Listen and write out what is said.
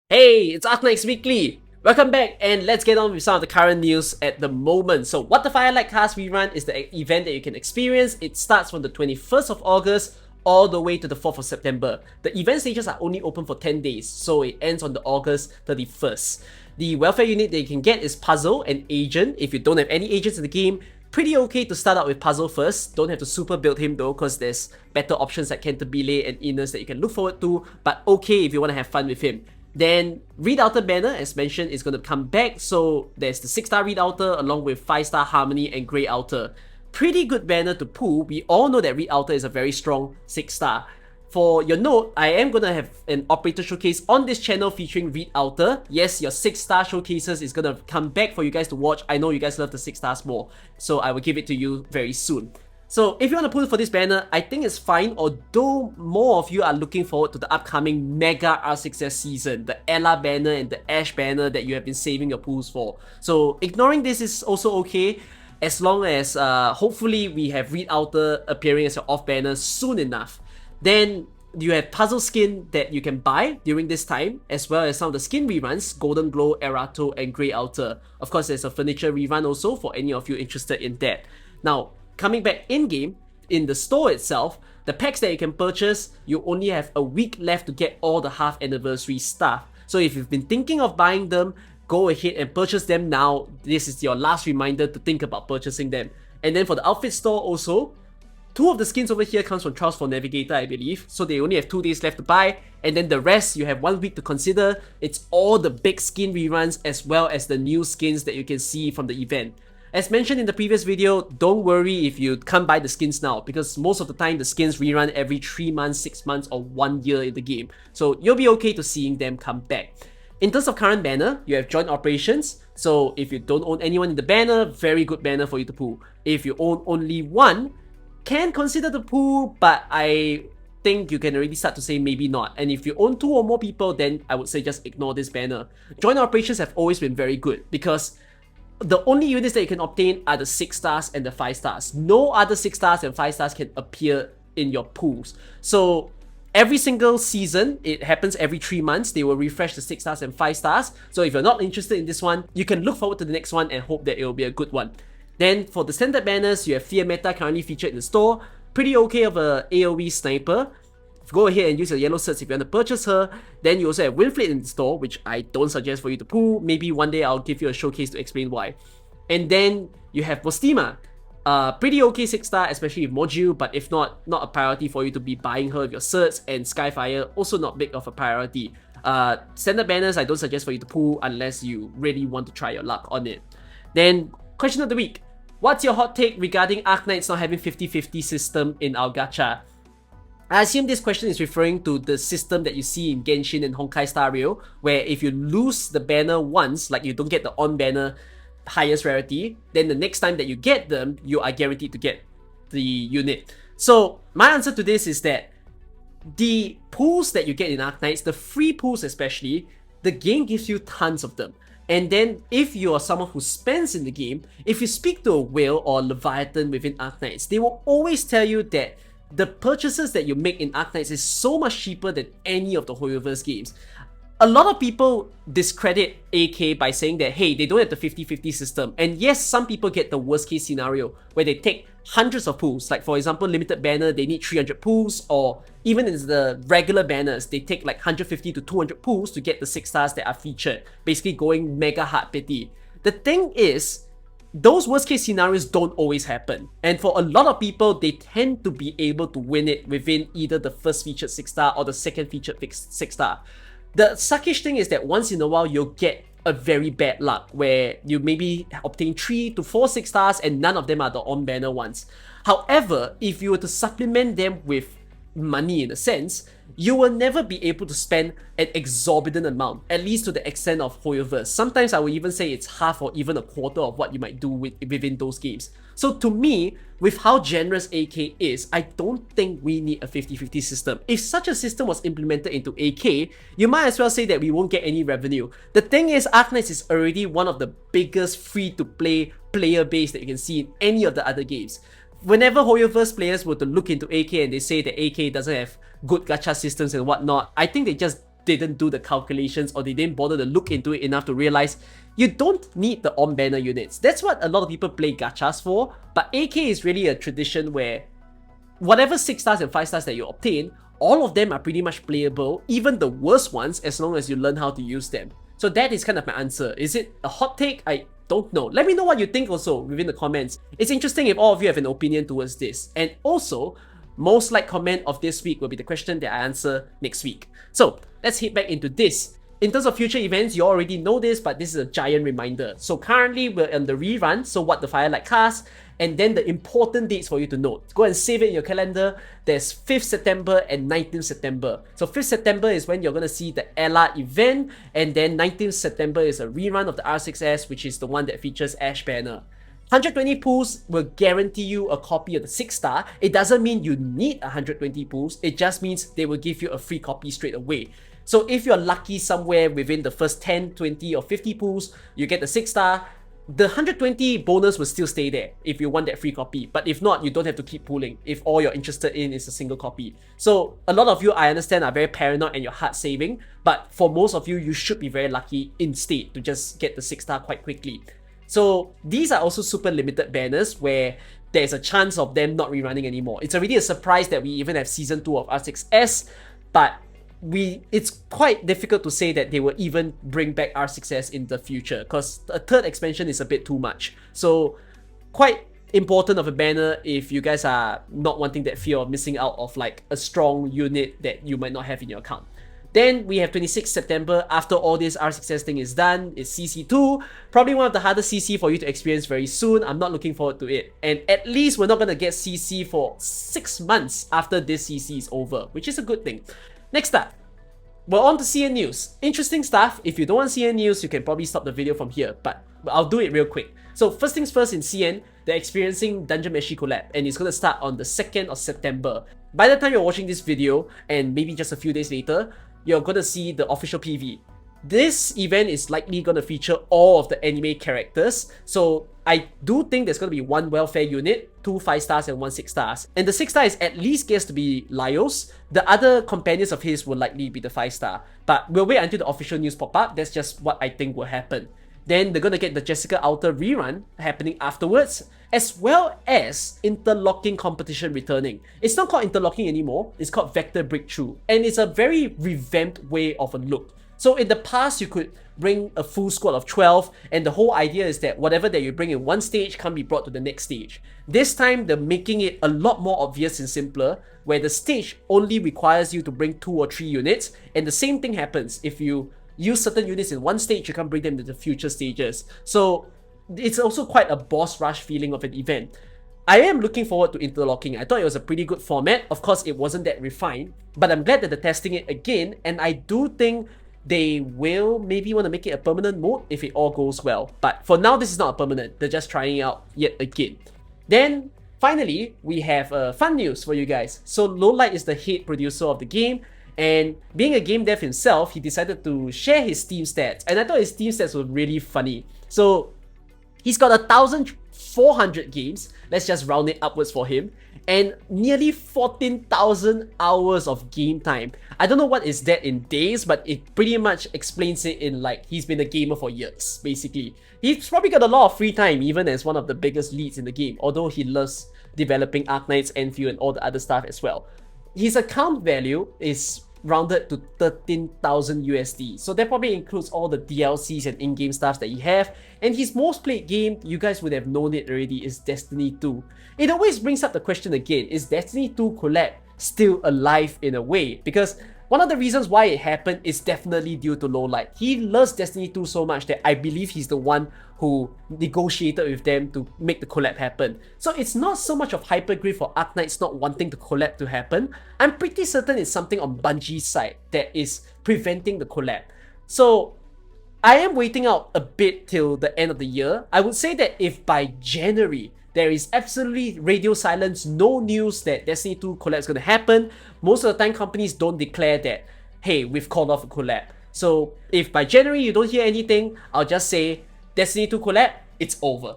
Hey, it's Arknights Weekly! Welcome back, and let's get on with some of the current news at the moment. So What the Firelight Cast Rerun is the event that you can experience. It starts from the 21st of August all the way to the 4th of September. The event stages are only open for 10 days, so it ends on the August 31st. The welfare unit that you can get is Puzzle and Agent. If you don't have any agents in the game, pretty okay to start out with Puzzle first. Don't have to super build him though, because there's better options like Cantabile and Innes that you can look forward to, but okay if you want to have fun with him. Then Reed Outer banner, as mentioned, is going to come back. So there's the 6-star Reed Outer along with 5-star Harmony and Grey Outer. Pretty good banner to pull. We all know that Reed Outer is a very strong 6-star. For your note, I am going to have an operator showcase on this channel featuring Reed Outer. Yes, your 6-star showcases is going to come back for you guys to watch. I know you guys love the 6 stars more, so I will give it to you very soon. So if you want to pull for this banner, I think it's fine, although more of you are looking forward to the upcoming Mega R6S season, the Ella banner and the Ash banner that you have been saving your pulls for. So ignoring this is also okay, as long as hopefully we have Reed Outer appearing as your off banner soon enough. Then you have Puzzle skin that you can buy during this time, as well as some of the skin reruns, Golden Glow, Erato, and Grey Outer. Of course, there's a furniture rerun also for any of you interested in that. Now, coming back in-game, in the store itself, the packs that you can purchase, you only have a week left to get all the half anniversary stuff. So if you've been thinking of buying them, go ahead and purchase them now. This is your last reminder to think about purchasing them. And then for the outfit store also, 2 of the skins over here comes from Trials for Navigator, I believe. So they only have 2 days left to buy. And then the rest, you have 1 week to consider. It's all the big skin reruns as well as the new skins that you can see from the event. As mentioned in the previous video, don't worry if you can't buy the skins now, because most of the time the skins rerun every 3 months, 6 months, or 1 year in the game. So you'll be okay to seeing them come back. In terms of current banner, you have joint operations. So if you don't own anyone in the banner, very good banner for you to pull. If you own only one, can consider the pull, but I think you can already start to say maybe not. And if you own 2 or more people, then I would say just ignore this banner. Joint operations have always been very good, because the only units that you can obtain are the 6 stars and the 5 stars. No other 6 stars and 5 stars can appear in your pools. So every single season, it happens every 3 months, they will refresh the 6 stars and 5 stars. So if you're not interested in this one, you can look forward to the next one and hope that it will be a good one. Then for the standard banners, you have Fear Meta currently featured in the store. Pretty okay of a AoE sniper. Go ahead and use your yellow certs if you want to purchase her. Then you also have Winfleet in the store, which I don't suggest for you to pull. Maybe one day I'll give you a showcase to explain why. And then you have Vostima. Pretty okay 6-star, especially with Module, but if not a priority for you to be buying her with your certs. And Skyfire, also not big of a priority. Standard banners, I don't suggest for you to pull unless you really want to try your luck on it. Then, question of the week. What's your hot take regarding Arknights not having 50-50 system in our gacha? I assume this question is referring to the system that you see in Genshin and Honkai Star Rail, where if you lose the banner once, like you don't get the on-banner highest rarity, then the next time that you get them, you are guaranteed to get the unit. So my answer to this is that the pools that you get in Arknights, the free pools especially, the game gives you tons of them. And then if you are someone who spends in the game, if you speak to a whale or a Leviathan within Arknights, they will always tell you that the purchases that you make in Arknights is so much cheaper than any of the Hoyoverse games. A lot of people discredit AK by saying that, hey, they don't have the 50-50 system. And yes, some people get the worst case scenario where they take hundreds of pools. Like for example, limited banner, they need 300 pools, or even in the regular banners, they take like 150 to 200 pools to get the 6 stars that are featured, basically going mega hard pity. The thing is, those worst case scenarios don't always happen, and for a lot of people, they tend to be able to win it within either the first featured 6-star or the second featured 6-star. The suckish thing is that once in a while, you'll get a very bad luck where you maybe obtain 3 to 4 6 stars and none of them are the on-banner ones. However, if you were to supplement them with money in a sense, you will never be able to spend an exorbitant amount, at least to the extent of Hoyoverse. Sometimes I would even say it's half or even a quarter of what you might do within those games. So to me, with how generous AK is, I don't think we need a 50-50 system. If such a system was implemented into AK, you might as well say that we won't get any revenue. The thing is, Arknights is already one of the biggest free-to-play player base that you can see in any of the other games. Whenever Hoyoverse players were to look into AK and they say that AK doesn't have good gacha systems and whatnot, I think they just didn't do the calculations or they didn't bother to look into it enough to realize you don't need the on-banner units. That's what a lot of people play gachas for, but AK is really a tradition where whatever 6 stars and 5 stars that you obtain, all of them are pretty much playable, even the worst ones, as long as you learn how to use them. So that is kind of my answer. Is it a hot take? I don't know. Let me know what you think also within the comments. It's interesting if all of you have an opinion towards this. And also, most liked comment of this week will be the question that I answer next week. So let's hit back into this. In terms of future events, you already know this, but this is a giant reminder. So currently we're on the rerun, so what the Firelight cast, and then the important dates for you to note. Go and save it in your calendar. There's 5th September and 19th September. So 5th September is when you're going to see the Ella event, and then 19th September is a rerun of the R6S, which is the one that features Ash Banner. 120 pulls will guarantee you a copy of the 6 star. It doesn't mean you need 120 pulls, it just means they will give you a free copy straight away. So if you're lucky somewhere within the first 10, 20 or 50 pulls, you get the 6 star, the 120 bonus will still stay there if you want that free copy. But if not, you don't have to keep pulling if all you're interested in is a single copy. So a lot of you, I understand, are very paranoid and you're hard saving, but for most of you, you should be very lucky instead to just get the 6 star quite quickly. So these are also super limited banners where there's a chance of them not rerunning anymore. It's already a surprise that we even have Season 2 of R6S, but it's quite difficult to say that they will even bring back R6S in the future because a third expansion is a bit too much. So quite important of a banner if you guys are not wanting that fear of missing out of like a strong unit that you might not have in your account. Then we have 26th September. After all this R6S thing is done, it's CC2. Probably one of the hardest CC for you to experience very soon. I'm not looking forward to it. And at least we're not going to get CC for 6 months after this CC is over, which is a good thing. Next up, we're on to CN News. Interesting stuff. If you don't want CN News, you can probably stop the video from here, but I'll do it real quick. So first things first, in CN, they're experiencing Dungeon Meshi collab, and it's going to start on the 2nd of September. By the time you're watching this video, and maybe just a few days later, you're going to see the official PV. This event is likely going to feature all of the anime characters, so I do think there's going to be 1 welfare unit, 2 5 stars and 1 6 stars. And the 6 star is at least guessed to be Laios. The other companions of his will likely be the 5 star. But we'll wait until the official news pop up. That's just what I think will happen. Then they're going to get the Jessica Outer rerun happening afterwards, as well as interlocking competition returning. It's not called interlocking anymore, it's called Vector Breakthrough. And it's a very revamped way of a look. So in the past, you could bring a full squad of 12, and the whole idea is that whatever that you bring in one stage can be brought to the next stage. This time, they're making it a lot more obvious and simpler, where the stage only requires you to bring 2 or 3 units, and the same thing happens. If you use certain units in one stage, you can bring them to the future stages. So it's also quite a boss rush feeling of an event. I am looking forward to interlocking. I thought it was a pretty good format. Of course, it wasn't that refined, but I'm glad that they're testing it again, and I do think they will maybe want to make it a permanent mode if it all goes well. But for now, this is not a permanent. They're just trying it out yet again. Then, finally, we have fun news for you guys. So Lowlight is the head producer of the game, and being a game dev himself, he decided to share his Steam stats. And I thought his Steam stats were really funny. So he's got 1,400 games, let's just round it upwards for him, and nearly 14,000 hours of game time. I don't know what is that in days, but it pretty much explains it in like he's been a gamer for years, basically. He's probably got a lot of free time, even as one of the biggest leads in the game, although he loves developing Arknights, Enfield, and all the other stuff as well. His account value is rounded to 13,000 USD. So that probably includes all the DLCs and in-game stuff that you have. And his most played game, you guys would have known it already, is Destiny 2. It always brings up the question again, is Destiny 2 collab still alive in a way? Because one of the reasons why it happened is definitely due to Lowlight. He loves Destiny 2 so much that I believe he's the one who negotiated with them to make the collab happen. So it's not so much of Hypergryph or Arknights not wanting the collab to happen. I'm pretty certain it's something on Bungie's side that is preventing the collab. So I am waiting out a bit till the end of the year. I would say that if by January there is absolutely radio silence, no news that Destiny 2 collab is going to happen, most of the time companies don't declare that, hey, we've called off a collab. So if by January you don't hear anything, I'll just say Destiny 2 collab, it's over.